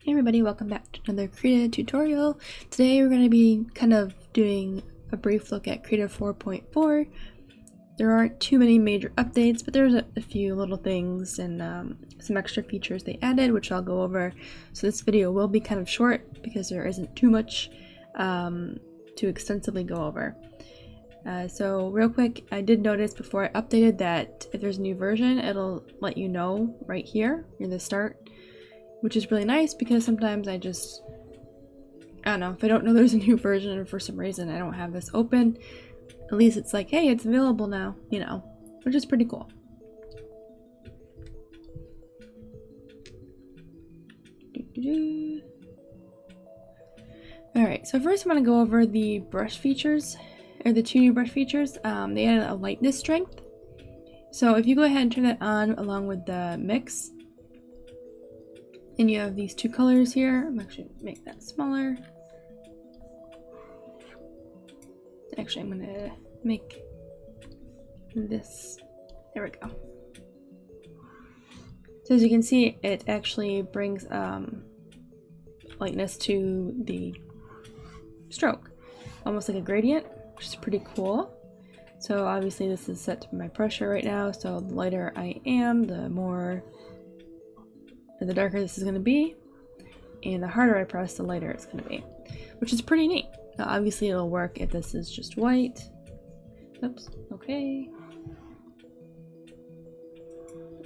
Hey everybody, welcome back to another Krita tutorial. Today we're going to be kind of doing a brief look at Krita 4.4. There aren't too many major updates, but there's a few little things and some extra features they added, which I'll go over. So this video will be kind of short because there isn't too much to extensively go over. So real quick, I did notice before I updated that if there's a new version, it'll let you know right here near the start, which is really nice because sometimes I don't know, if I don't know there's a new version and for some reason I don't have this open, at least it's like, hey, it's available now, you know, which is pretty cool. Alright, so first I'm going to go over the brush features, or the two new brush features. They added a lightness strength. So if you go ahead and turn that on along with the mix, and you have these two colors here. I'm actually going to make that smaller. Actually, I'm going to make this. There we go. So as you can see, it actually brings lightness to the stroke. Almost like a gradient, which is pretty cool. So obviously this is set to my pressure right now, so the lighter I am, the darker this is going to be, and the harder I press, the lighter it's going to be, which is pretty neat. Now, obviously it'll work if this is just white. Oops, okay.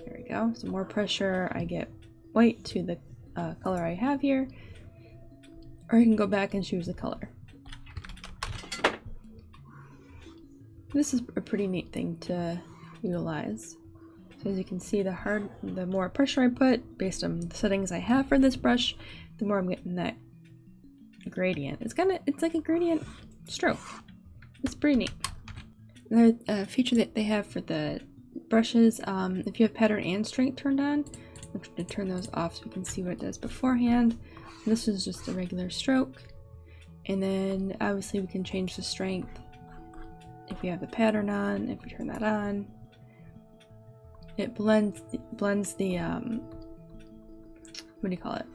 There we go. So more pressure, I get white to the color I have here, or you can go back and choose the color. This is a pretty neat thing to utilize. So as you can see, the more pressure I put, based on the settings I have for this brush, the more I'm getting that gradient. It's like a gradient stroke. It's pretty neat. Another feature that they have for the brushes, if you have pattern and strength turned on, I'm going to turn those off so we can see what it does beforehand. This is just a regular stroke. And then obviously we can change the strength if we have the pattern on, if we turn that on. It blends the what do you call it?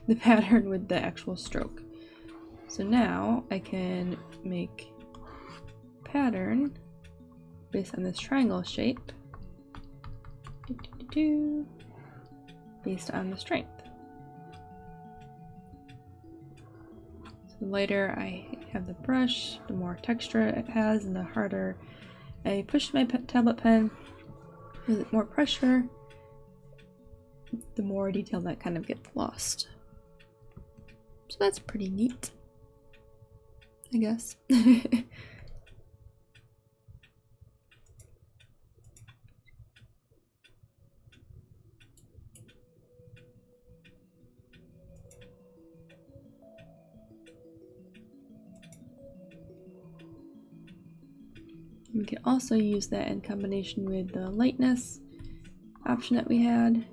The pattern with the actual stroke. So now I can make pattern based on this triangle shape based on the strength. So the lighter I have the brush, the more texture it has, and the harder I push my tablet pen, with more pressure, the more detail that kind of gets lost. So that's pretty neat, I guess. We can also use that in combination with the lightness option that we had.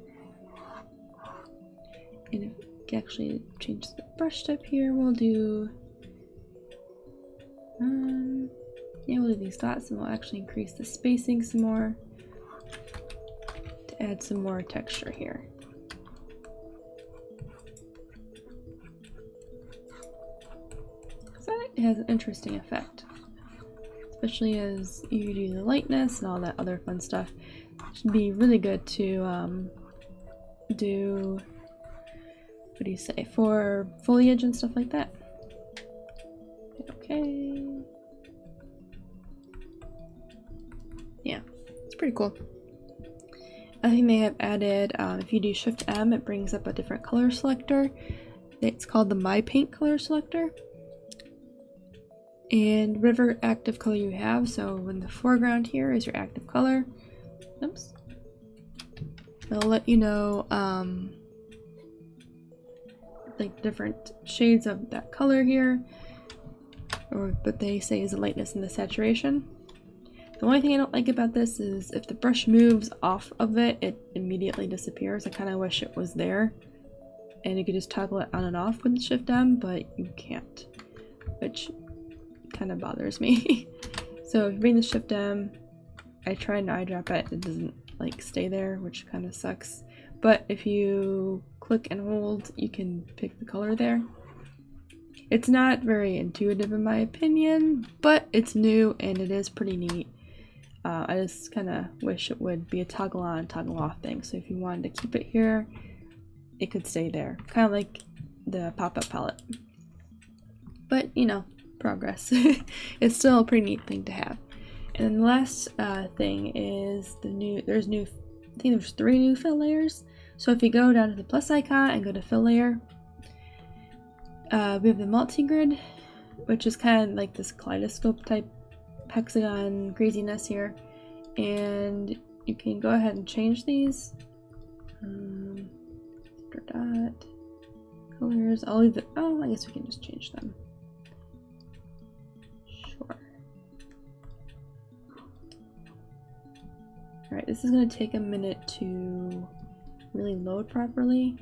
And if we actually change the brush type here, we'll do we'll do these dots, and we'll actually increase the spacing some more to add some more texture here. So it has an interesting effect, especially as you do the lightness and all that other fun stuff. It should be really good to do, what do you say, for foliage and stuff like that. Okay. Yeah, it's pretty cool. I think they have added, if you do Shift M, it brings up a different color selector. It's called the My Paint color selector. And whatever active color you have, so in the foreground here is your active color. Oops. It'll let you know like different shades of that color here, or what they say is the lightness and the saturation. The only thing I don't like about this is if the brush moves off of it, it immediately disappears. I kind of wish it was there and you could just toggle it on and off with Shift M, but you can't, which kind of bothers me. So if you bring the Shift M, I try and eyedrop it, it doesn't like stay there, which kind of sucks. but if you click and hold, you can pick the color there. It's not very intuitive in my opinion, but it's new and it is pretty neat. I just kind of wish it would be a toggle on, toggle off thing. So if you wanted to keep it here, it could stay there. Kind of like the pop-up palette. But, you know, progress. It's still a pretty neat thing to have. And then the last thing is I think there's 3 new fill layers. So if you go down to the plus icon and go to fill layer, we have the multi-grid, which is kind of like this kaleidoscope type hexagon craziness here, and you can go ahead and change these. Dot colors. I'll leave it. Oh, I guess we can just change them. Sure. Alright, this is going to take a minute to really load properly,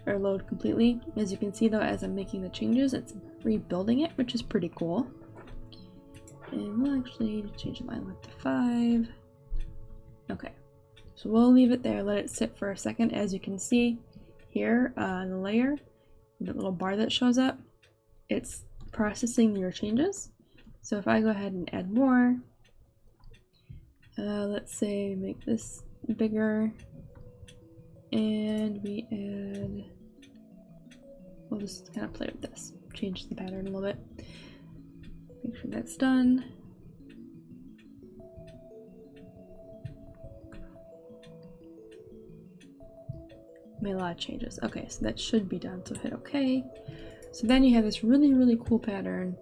or load completely. As you can see though, as I'm making the changes, it's rebuilding it, which is pretty cool. And we'll actually change the line width to 5. Okay, so we'll leave it there, let it sit for a second. As you can see here on the layer, the little bar that shows up, it's processing your changes. So if I go ahead and add more, let's say make this bigger, and we add, we'll just kind of play with this, change the pattern a little bit. Make sure that's done. Made a lot of changes. Okay, so that should be done, so hit OK. So then you have this really, really cool pattern,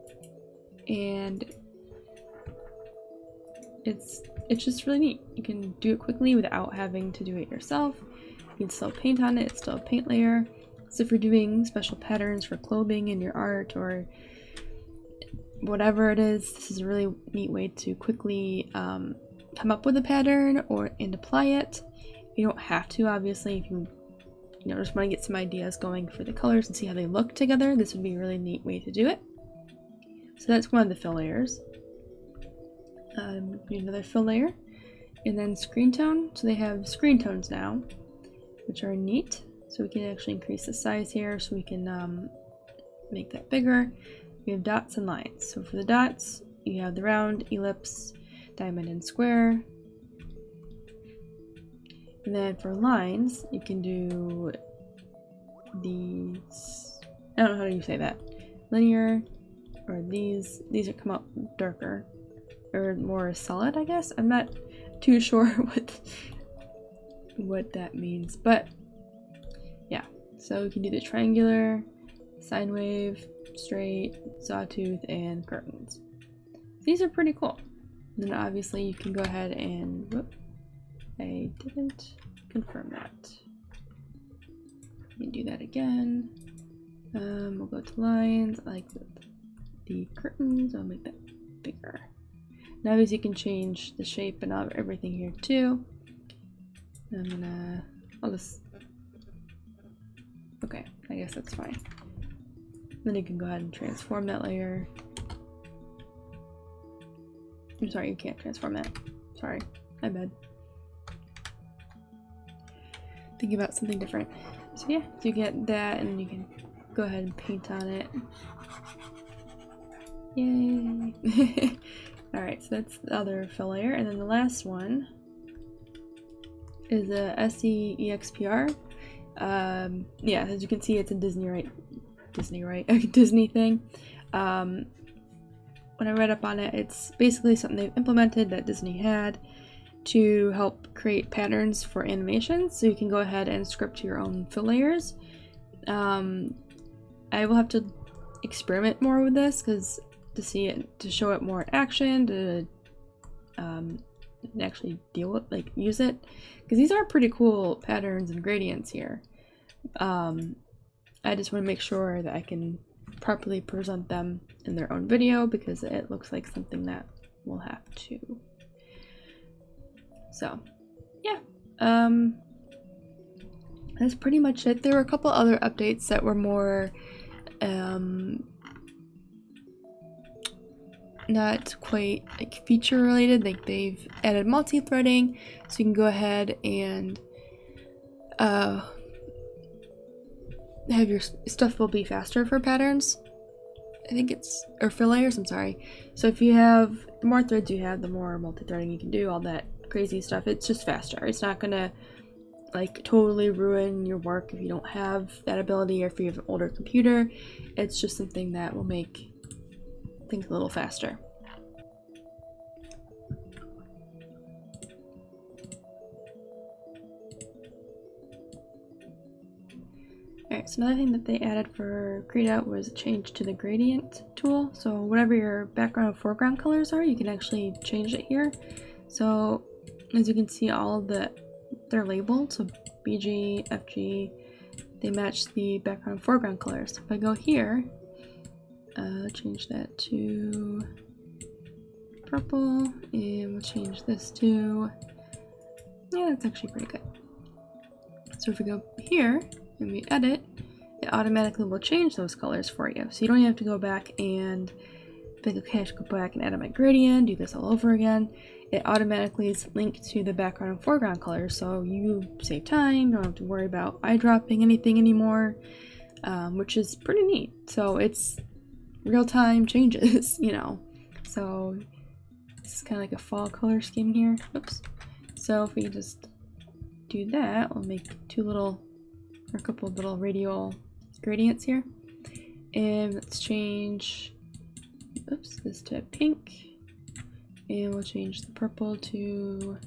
and it's just really neat. You can do it quickly without having to do it yourself. You can still paint on it, it's still a paint layer. So if you're doing special patterns for clothing in your art or whatever it is, this is a really neat way to quickly come up with a pattern and apply it. You don't have to, obviously. If you just want to get some ideas going for the colors and see how they look together, this would be a really neat way to do it. So that's one of the fill layers. Do another fill layer, and then screen tone. So they have screen tones now, which are neat. So we can actually increase the size here, so we can make that bigger. We have dots and lines. So for the dots, you have the round, ellipse, diamond, and square. And then for lines, you can do these, I don't know how you say that, linear, or these are come out darker, or more solid, I guess. I'm not too sure what that means, but yeah. So we can do the triangular, sine wave, straight, sawtooth, and curtains. These are pretty cool. And then obviously you can go ahead and, whoop, I didn't confirm that. You can do that again. We'll go to lines. I like the curtains. I'll make that bigger. Now as you can change the shape and everything here too. I'll just, okay, I guess that's fine. Then you can go ahead and transform that layer. I'm sorry, you can't transform that. Sorry, my bad. Think about something different. So yeah, so you get that, and you can go ahead and paint on it. Yay! Alright, so that's the other fill layer, and then the last one is a SE EXPR. Yeah, as you can see, it's a Disney thing. When I read up on it, it's basically something they've implemented that Disney had to help create patterns for animations, so you can go ahead and script your own fill layers. I will have to experiment more with this to show it more in action, to actually use it, because these are pretty cool patterns and gradients here. I just want to make sure that I can properly present them in their own video, because it looks like something that we'll have to. So yeah, that's pretty much it. There were a couple other updates that were more not quite like feature related. Like they've added multi-threading, so you can go ahead and have your stuff will be faster for patterns. I think it's, or for layers, I'm sorry. So if you have, the more threads you have, the more multi-threading you can do, all that crazy stuff. It's just faster. It's not gonna like totally ruin your work if you don't have that ability or if you have an older computer. It's just something that will make things a little faster. Alright, so another thing that they added for Krita was a change to the gradient tool. So whatever your background and foreground colors are, you can actually change it here. So as you can see, all of they're labeled. So BG, FG, they match the background and foreground colors. So if I go here, change that to purple, and we'll change this to, yeah, that's actually pretty good. So if we go here and we edit, it automatically will change those colors for you. So you don't have to go back and think, okay, I should go back and edit my gradient, do this all over again. It automatically is linked to the background and foreground colors, so you save time, don't have to worry about eyedropping anything anymore, which is pretty neat. So it's real-time changes, you know. So this is kind of like a fall color scheme here. Oops. So if we just do that, we'll make a couple of little radial gradients here. And let's change, oops, this to pink. And we'll change the purple to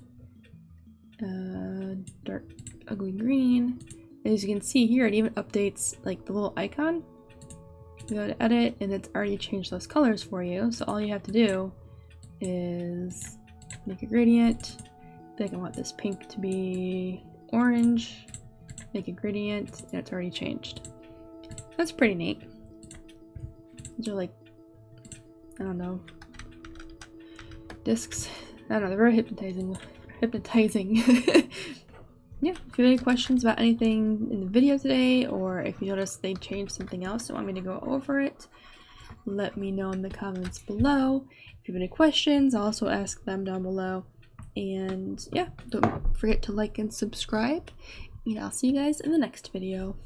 dark ugly green. As you can see here, it even updates like the little icon. You go to edit and it's already changed those colors for you. So all you have to do is make a gradient. I think I want this pink to be orange. Make a gradient and it's already changed. That's pretty neat. These are like, I don't know, discs. I don't know, they're very hypnotizing. Yeah, if you have any questions about anything in the video today, or if you notice they changed something else and want me to go over it, let me know in the comments below. If you have any questions, I'll also ask them down below. And yeah, don't forget to like and subscribe, and I'll see you guys in the next video.